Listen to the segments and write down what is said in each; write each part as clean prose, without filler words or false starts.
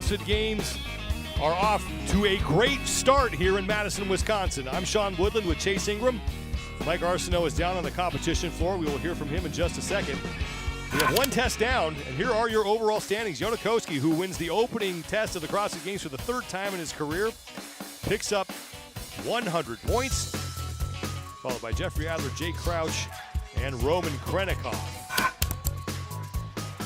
CrossFit Games are off to a great start here in Madison, Wisconsin. I'm Sean Woodland with Chase Ingram. Mike Arsenault is down on the competition floor. We will hear from him in just a second. We have one test down, and here are your overall standings. Jonakoski, who wins the opening test of the CrossFit Games for the third time in his career, picks up 100 points, followed by Jeffrey Adler, Jake Crouch, and Roman Krennikov.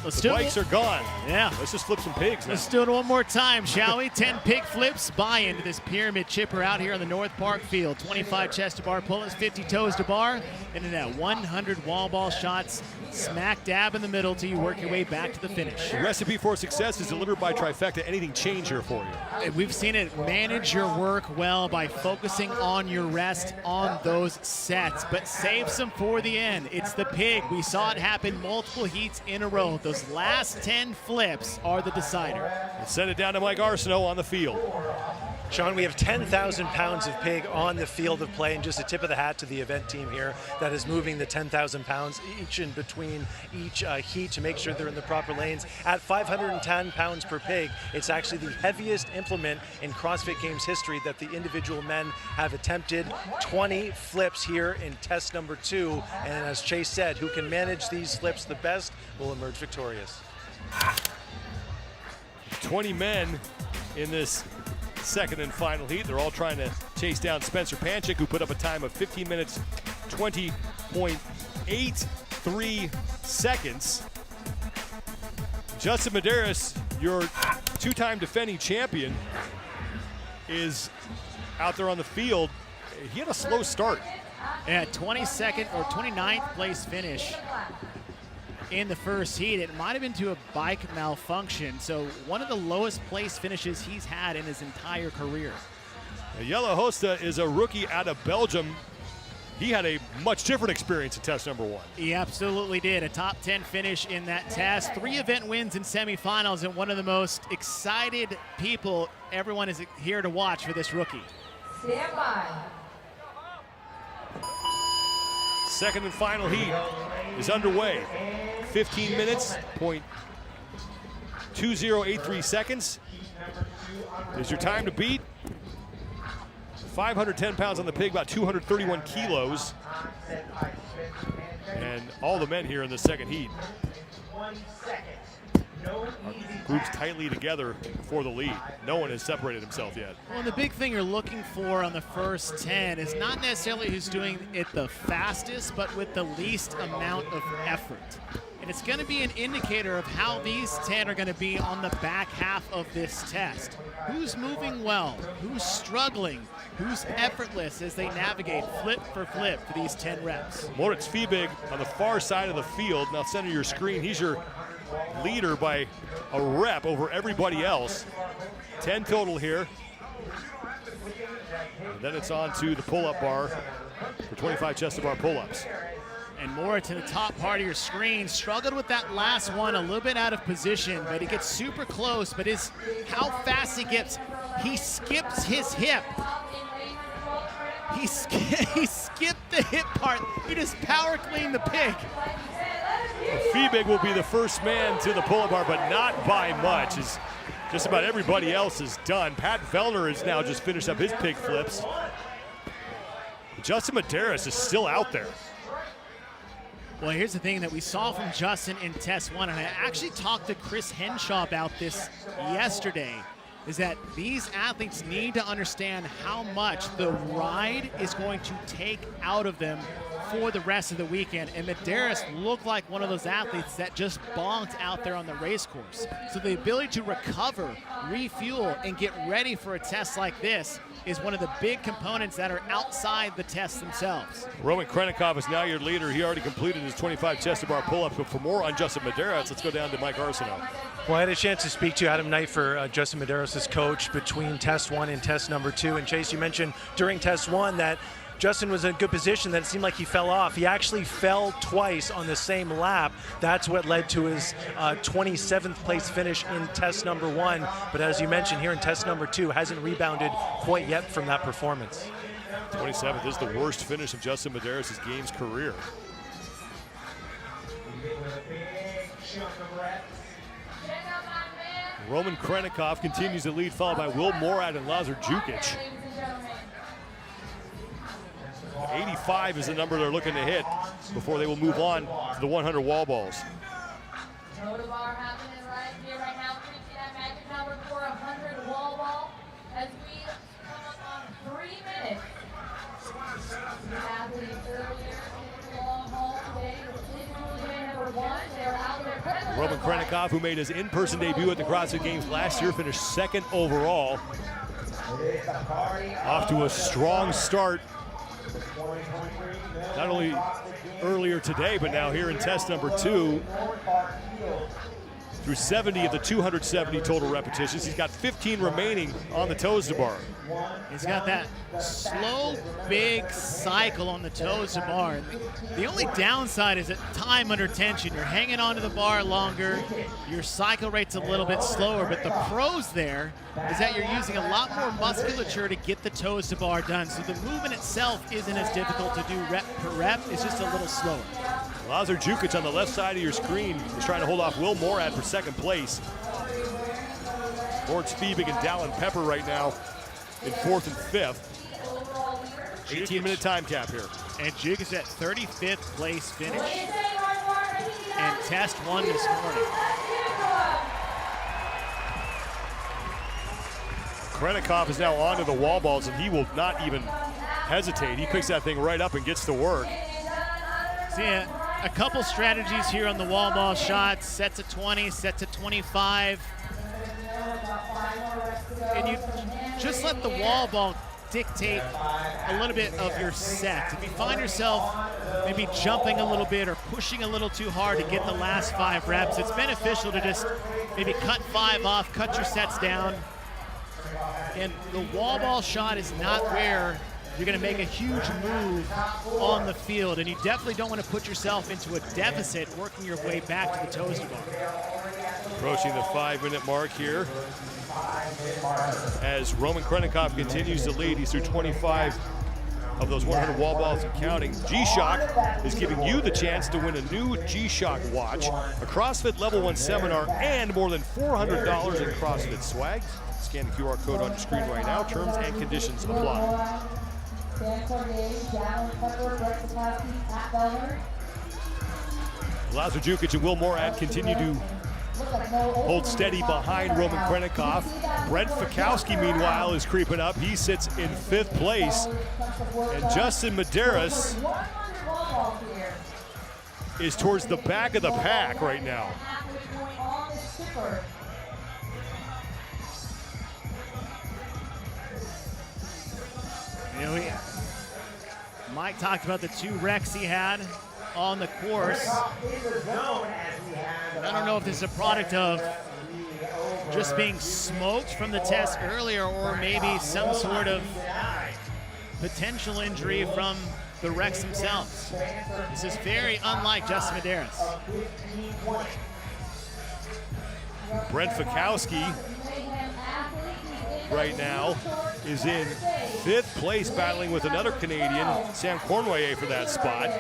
The bikes are gone. Yeah. Let's just flip some pigs now. Let's do it one more time, shall we? 10 pig flips, buy into this pyramid chipper out here on the North Park field. 25 chest to bar pull-ups, 50 toes to bar, and then that 100 wall ball shots smack dab in the middle till you work your way back to the finish. The recipe for success is delivered by Trifecta. Anything change here for you? We've seen it. Manage your work well by focusing on your rest on those sets, but save some for the end. It's the pig. We saw it happen multiple heats in a row. Those last 10 flips are the decider. Let's send it down to Mike Arsenault on the field. Sean, we have 10,000 pounds of pig on the field of play, and just a tip of the hat to the event team here that is moving the 10,000 pounds each in between each heat to make sure they're in the proper lanes. At 510 pounds per pig, it's actually the heaviest implement in CrossFit Games history that the individual men have attempted. 20 flips here in test number 2, and as Chase said, who can manage these flips the best will emerge victorious. 20 men in this second and final heat. They're all trying to chase down Spencer Panchik, who put up a time of 15 minutes, 20.83 seconds. Justin Medeiros, your two-time defending champion, is out there on the field. He had a slow start. Yeah, 22nd or 29th place finish in the first heat. It might have been to a bike malfunction, so one of the lowest place finishes he's had in his entire career. Jelle Hosta is a rookie out of Belgium. He had a much different experience in test number 1. He absolutely did. A top 10 finish in that test. 3 event wins in semifinals, and one of the most excited people everyone is here to watch for this rookie. Stand by. Second and final heat is underway. 15 minutes, 0.2083 seconds is your time to beat. 510 pounds on the pig, about 231 kilos. And all the men here in the second heat are grouped tightly together for the lead. No one has separated himself yet. Well, the big thing you're looking for on the first 10 is not necessarily who's doing it the fastest, but with the least amount of effort. And it's going to be an indicator of how these 10 are going to be on the back half of this test. Who's moving well? Who's struggling? Who's effortless as they navigate flip for flip for these 10 reps? Moritz Fiebig on the far side of the field. Now center your screen. He's your leader by a rep over everybody else. 10 total here. And then it's on to the pull-up bar for 25 chest-to-bar pull-ups. And more to the top part of your screen. Struggled with that last one, a little bit out of position, but he gets super close. But how fast he gets, he skips his hip. He skipped the hip part. He just power cleaned the pig. Fiebig will be the first man to the pull-up bar, but not by much, as just about everybody else is done. Pat Vellner has now just finished up his pig flips. Justin Medeiros is still out there. Well, here's the thing that we saw from Justin in test 1, and I actually talked to Chris Henshaw about this yesterday, is that these athletes need to understand how much the ride is going to take out of them for the rest of the weekend. And Medeiros looked like one of those athletes that just bonked out there on the race course. So the ability to recover, refuel, and get ready for a test like this is one of the big components that are outside the tests themselves. Roman Krennikov is now your leader. He already completed his 25 chest-to-bar pull-ups, but for more on Justin Medeiros, let's go down to Mike Arsenault. Well, I had a chance to speak to Adam Knight for Justin Medeiros' coach between test 1 and test number 2. And Chase, you mentioned during test 1 that Justin was in a good position, that it seemed like he fell off. He actually fell twice on the same lap. That's what led to his 27th place finish in test number 1. But as you mentioned here in test number 2, hasn't rebounded quite yet from that performance. 27th is the worst finish of Justin Medeiros' Games career. Roman Krennikov continues to lead, followed by Will Morad and Lazar Jukic. 85 is the number they're looking to hit before they will move on to the 100 wall balls. Toe to bar happening right here, right now. Reaching that magic number for 100 wall ball as we come up on 3 minutes. Athletes earlier in the long haul today with individual day number 1. They're out there present. Roman Krennikov, who made his in-person debut at the CrossFit Games last year, finished 2nd overall. Off to a strong start. Not only earlier today, but now here in test number 2. Through 70 of the 270 total repetitions. He's got 15 remaining on the toes to bar. He's got that slow, big cycle on the toes to bar. The only downside is that time under tension. You're hanging onto the bar longer. Your cycle rate's a little bit slower, but the pros there is that you're using a lot more musculature to get the toes to bar done. So the movement itself isn't as difficult to do rep per rep. It's just a little slower. Lazar Jukic on the left side of your screen is trying to hold off Will Morad for 2nd place. Lawrence Fiebig and Dallin Pepper right now in 4th and 5th. 18-minute time cap here. And Jukic at 35th place finish. And test 1 this morning. Krennikov is now onto the wall balls, and he will not even hesitate. He picks that thing right up and gets to work. See a couple strategies here on the wall ball shots. Sets at 20, sets at 25. And you just let the wall ball dictate a little bit of your set. If you find yourself maybe jumping a little bit or pushing a little too hard to get the last 5 reps, it's beneficial to just maybe cut 5 off, cut your sets down. And the wall ball shot is not where you're going to make a huge move on the field, and you definitely don't want to put yourself into a deficit working your way back to the toes to bar. Approaching the 5-minute mark here as Roman Krennikov continues to lead. He's through 25 of those 100 wall balls and counting. G-Shock is giving you the chance to win a new G-Shock watch, a CrossFit Level 1 seminar, and more than $400 in CrossFit swag. Scan the QR code on your screen right now. Terms and conditions apply. Lazar Jukic and Will Morad continue to hold steady behind Roman Krennikov. Brent Fikowski, meanwhile, is creeping up. He sits in 5th place. And Justin Medeiros is towards the back of the pack right now. You know, Mike talked about the 2 wrecks he had on the course. I don't know if this is a product of just being smoked from the test earlier or maybe some sort of potential injury from the wrecks themselves. This is very unlike Justin Medeiros. Brent Fikowski right now is in 5th place, battling with another Canadian, Sam Cornway, for that spot.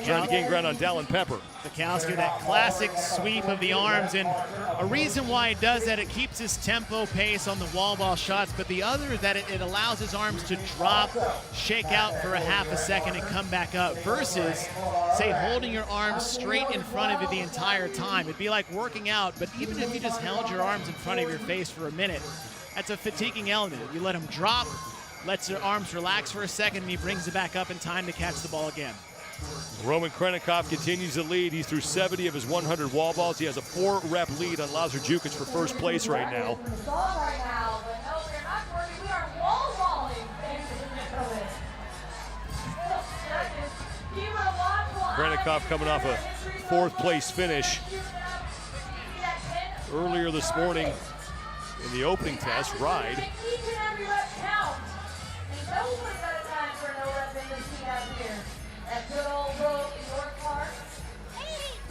Trying to gain ground on Dallin Pepper. Fikowski, that classic sweep of the arms, and a reason why it does that, it keeps his tempo pace on the wall ball shots, but the other is that it allows his arms to drop, shake out for a half a second and come back up, versus, say, holding your arms straight in front of you the entire time. It'd be like working out, but even if you just held your arms in front of your face for a minute, that's a fatiguing element. You let him drop, lets your arms relax for a second, and he brings it back up in time to catch the ball again. Roman Krennikov continues to lead. He's through 70 of his 100 wall balls. He has a 4-rep lead on Lazar Jukic for 1st place right now. Krennikov coming off a 4th place finish earlier this morning in the opening test ride.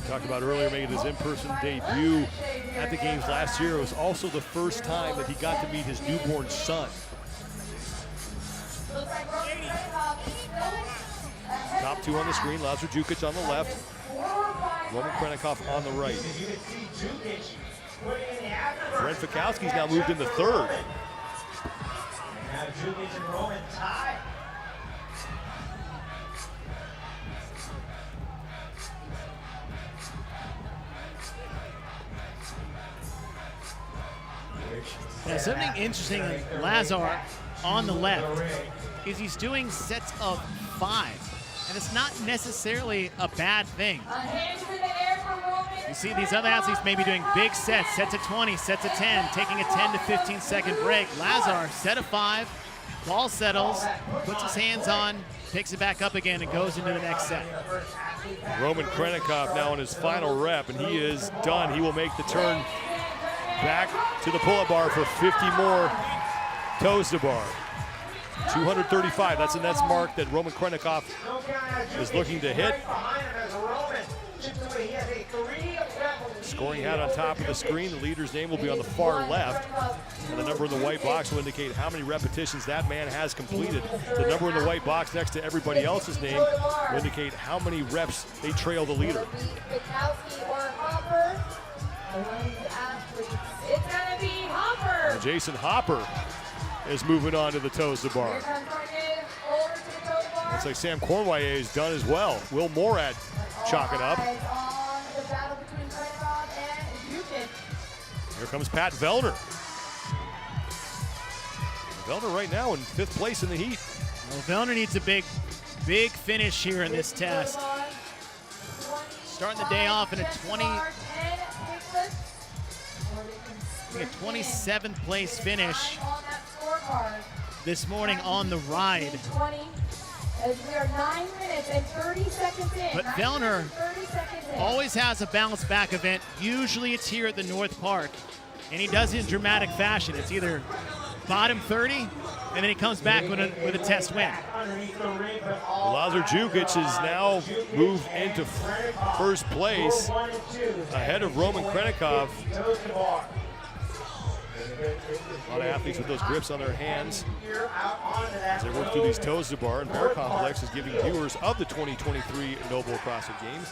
Talked about earlier making his in-person debut at the games last year. It was also the first time that he got to meet his newborn son. Top 2 on the screen, Lazar Jukic on the left, Roman Krennikov on the right. Brent Fikowski's now moved into third. Now, something interesting on Lazar on the left is he's doing sets of 5, and it's not necessarily a bad thing. You see these other athletes maybe doing big sets of 20, sets of 10, taking a 10 to 15 second break. Lazar, set of 5, ball settles, puts his hands on, picks it back up again, and goes into the next set. Roman Krenikov now in his final rep, and he is done. He will make the turn back to the pull-up bar for 50 more toes to bar. 235, that's the next mark that Roman Krenikov is looking to hit. Scoring hat on top of the screen. The leader's name will be on the far left. And the number in the white box will indicate how many repetitions that man has completed. The number in the white box next to everybody else's name will indicate how many reps they trail the leader. It's gonna be Hopper. And Jason Hopper is moving on to the toes to bar. Looks like Sam Cornway is done as well. Will Morad chalking up. Here comes Pat Vellner. Vellner right now in 5th place in the heat. Well, Vellner needs a big finish here in this test. Starting the day off in a 27th place finish this morning on the ride. As we are 9 minutes and 30 seconds in. But Vellner always has a bounce back event. Usually it's here at the North Park, and he does it in dramatic fashion. It's either bottom 30, and then he comes back with a test win. Lazar Jukic has now moved into 1st place ahead of Roman Krenikov. A lot of athletes with those grips on their hands as they work through these toes to bar. And Bear Complex is giving viewers of the 2023 Noble CrossFit Games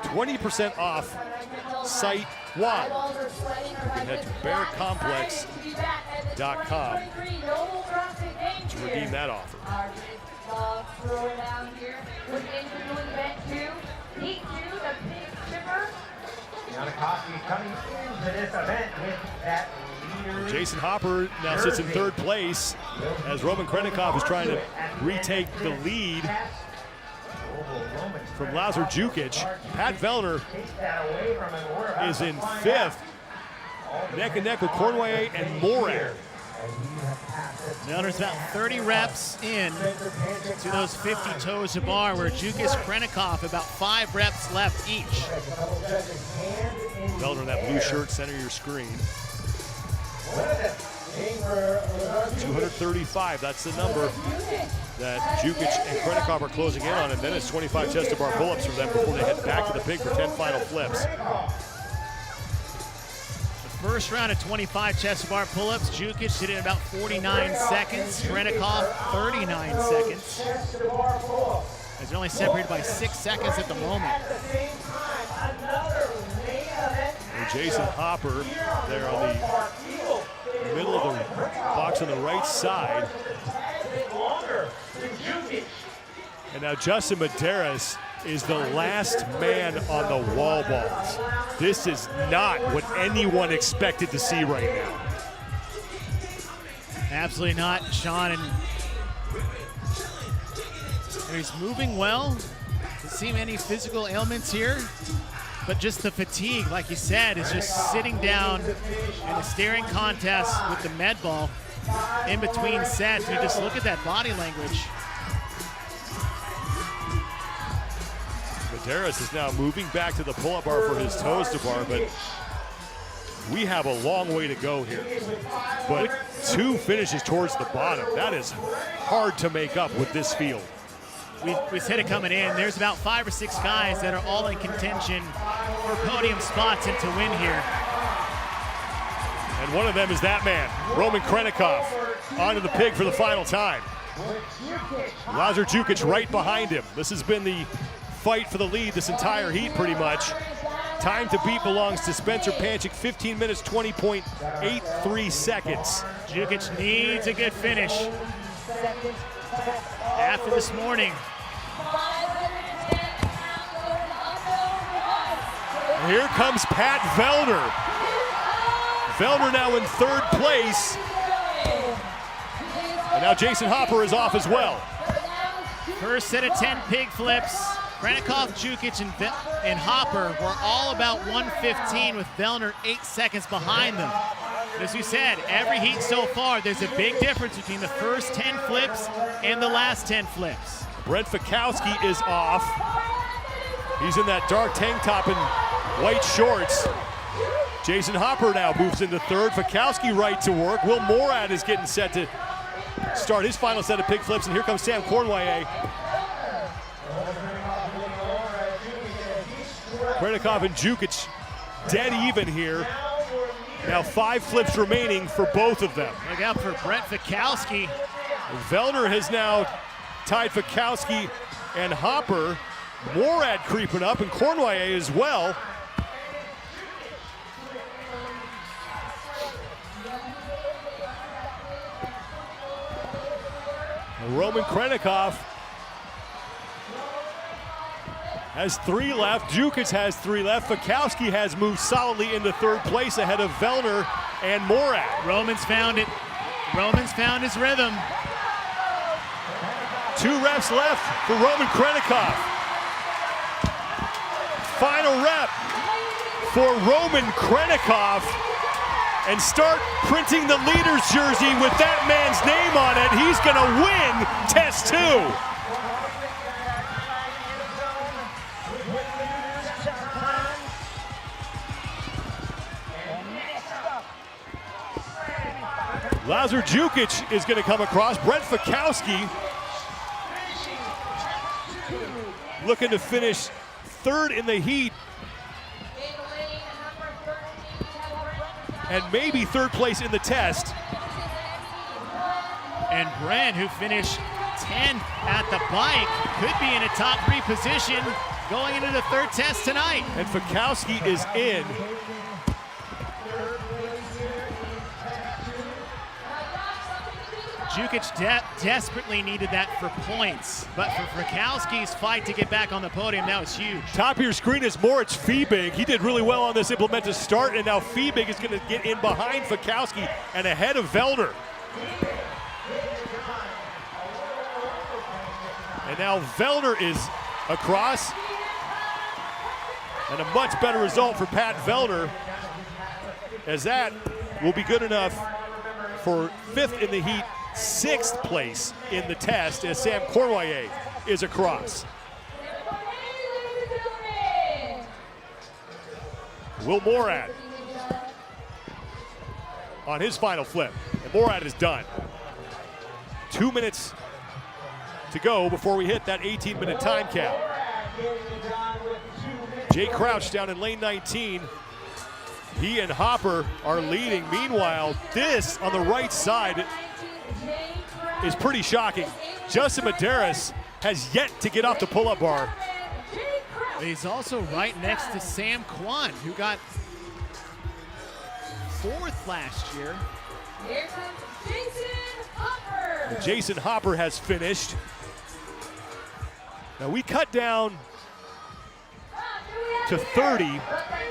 20% off site-wide. You can head to bearcomplex.com to redeem that offer. Coming into this event with that leader. Jason Hopper now sits in 3rd place as Roman Krenikov is trying to retake the lead from Lazar Jukic. Pat Vellner is in 5th, neck and neck with Cornway and Morad. Vellner's about 30 reps in to those 50 toes to bar, where Jukic, Krenikov about 5 reps left each. Vellner in that blue shirt, center of your screen. 235, that's the number that Jukic and Krenikov are closing in on, and then it's 25 chest to bar pull-ups for them before they head back to the pig for 10 final flips. First round of 25 chest to bar pull-ups, Jukic did it in about 49 seconds. Krenikov, 39 seconds. As they're only separated by 6 seconds at the moment. And Jason Hopper there on the middle of the box on the right side. And now Justin Medeiros is the last man on the wall balls. This is not what anyone expected to see right now. Absolutely not, Sean. And he's moving well. Doesn't seem any physical ailments here, but just the fatigue, like you said, is just sitting down in a staring contest with the med ball in between sets. You just look at that body language. Medeiros is now moving back to the pull-up bar for his toes to bar, but we have a long way to go here. But 2 finishes towards the bottom. That is hard to make up with this field. We said it coming in. There's about 5 or 6 guys that are all in contention for podium spots and to win here. And one of them is that man, Roman Krenikov, onto the pig for the final time. Lazar Jukic right behind him. This has been the fight for the lead this entire heat pretty much. Time to beat belongs to Spencer Panchik, 15 minutes, 20.83 seconds. Jukic needs a good finish after this morning. And here comes Pat Vellner. Vellner now in third place. And now Jason Hopper is off as well. First set of 10 pig flips. Krennikov, Jukic, and Hopper were all about 1:15 with Vellner 8 seconds behind them. But as we said, every heat so far, there's a big difference between the first 10 flips and the last 10 flips. Brent Fikowski is off. He's in that dark tank top and white shorts. Jason Hopper now moves into third. Fikowski right to work. Will Morad is getting set to start his final set of pig flips, and here comes Sam Cornway. Krennikov and Jukic dead even here. Now 5 flips remaining for both of them. Look out for Brent Fikowski. Vellner has now tied Fikowski and Hopper. Morad creeping up, and Cornway as well. Roman Krennikov has 3 left. Jukic has 3 left. Fikowski has moved solidly into third place ahead of Vellner and Morad. Roman's found it. Roman's found his rhythm. 2 reps left for Roman Krennikov. Final rep for Roman Krennikov. And start printing the leader's jersey with that man's name on it. He's gonna win test 2. Lazar Jukic is going to come across. Brent Fikowski looking to finish third in the heat and maybe third place in the test. And Brent, who finished 10th at the bike, could be in a top 3 position going into the third test tonight. And Fikowski is in. Jukic desperately needed that for points, but for Fikowski's fight to get back on the podium, that was huge. Top of your screen is Moritz Fiebig. He did really well on this implemented start, and now Fiebig is going to get in behind Fikowski and ahead of Vellner. And now Vellner is across, and a much better result for Pat Vellner, as that will be good enough for 5th in the heat, 6th place in the test, as Sam Cornway is across. Will Morad on his final flip, and Morad is done. 2 minutes to go before we hit that 18-minute time cap. Jay Crouch down in lane 19. He and Hopper are leading. Meanwhile, this on the right side is pretty shocking. Justin Medeiros has yet to get off the pull-up bar. He's also right next to Sam Kwan, who got 4th last year. Here comes Jason Hopper. Jason Hopper has finished. Now we cut down to 30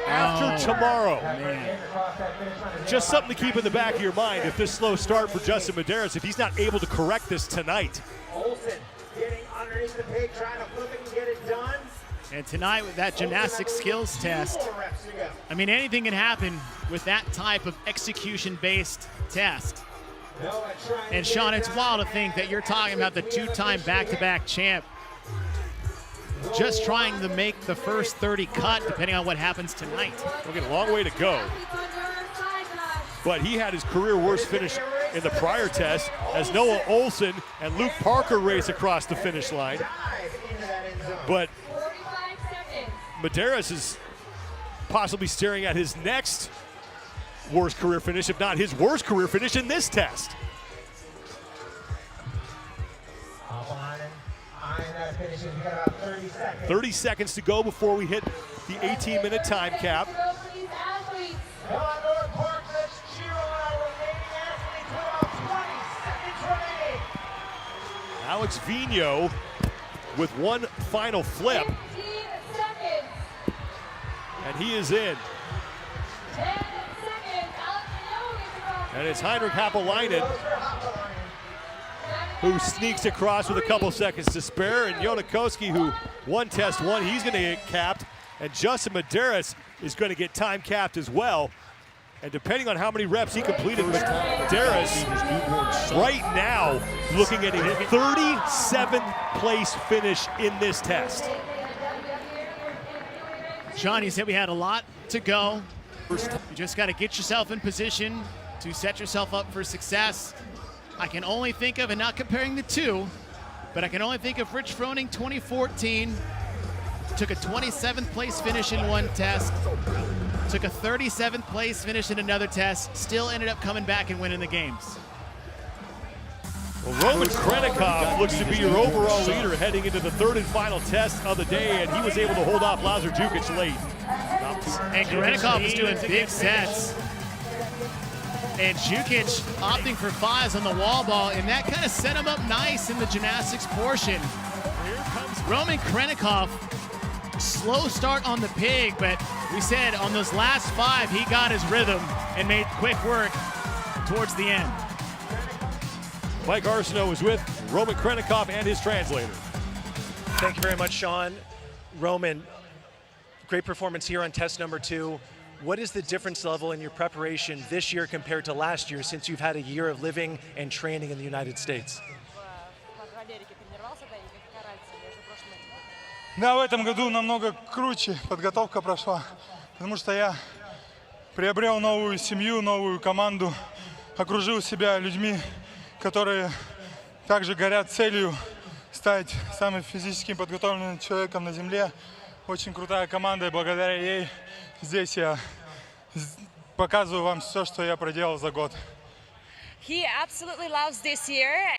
after tomorrow. Man. Just something to keep in the back of your mind if this slow start for Justin Medeiros, if he's not able to correct this tonight. Olsen getting underneath the pig, trying to flip it and get it done. And tonight with that gymnastic skills test, I mean, anything can happen with that type of execution-based test. And Sean, it's wild to think that you're talking about the 2-time back-to-back champ just trying to make the first 30 cut, depending on what happens tonight. We've got a long way to go. But he had his career worst finish in the prior test as Noah Olsen and Luke Parker race across the finish line. But Medeiros is possibly staring at his next worst career finish, if not his worst career finish in this test. 30 seconds to go before we hit the 18-minute time cap. Come on, North Park, let's cheer on our remaining athletes with about 20 seconds remaining. Alex Vigneault with one final flip, 15 seconds. and he is in. 10 seconds. Alex Vigneault gets across. And it's Heinrich Happelainen who sneaks across with a couple seconds to spare, and Jonakoski, who won test one, he's going to get capped, and Justin Medeiros is going to get time capped as well. And depending on how many reps he completed, Medeiros right now looking at a 37th place finish in this test. Sean, you said we had a lot to go. You just got to get yourself in position to set yourself up for success. I can only think of, and not comparing the two, but I can only think of Rich Froning 2014. Took a 27th place finish in one test. Took a 37th place finish in another test. Still ended up coming back and winning the games. Well, Roman Krenikov looks to be your overall leader heading into the third and final test of the day, and he was able to hold off Lazar Jukic late. And Krenikov was doing big sets. And Jukic opting for fives on the wall ball, and that kind of set him up nice in the gymnastics portion. Here comes Roman Krenikov, slow start on the pig, but we said on those last five, he got his rhythm and made quick work towards the end. Mike Arsenault is with Roman Krenikov and his translator. Thank you very much, Sean. Roman, great performance here on test number 2. What is the difference level in your preparation this year compared to last year, since you've had a year of living and training in the United States? Да, в этом году намного круче подготовка прошла, потому что я приобрел новую семью, новую команду, окружил себя людьми, которые также горят целью стать самым физически подготовленным человеком на земле. Очень крутая команда, и благодаря ей здесь я показываю вам все, что я проделал за год. He absolutely loves this year.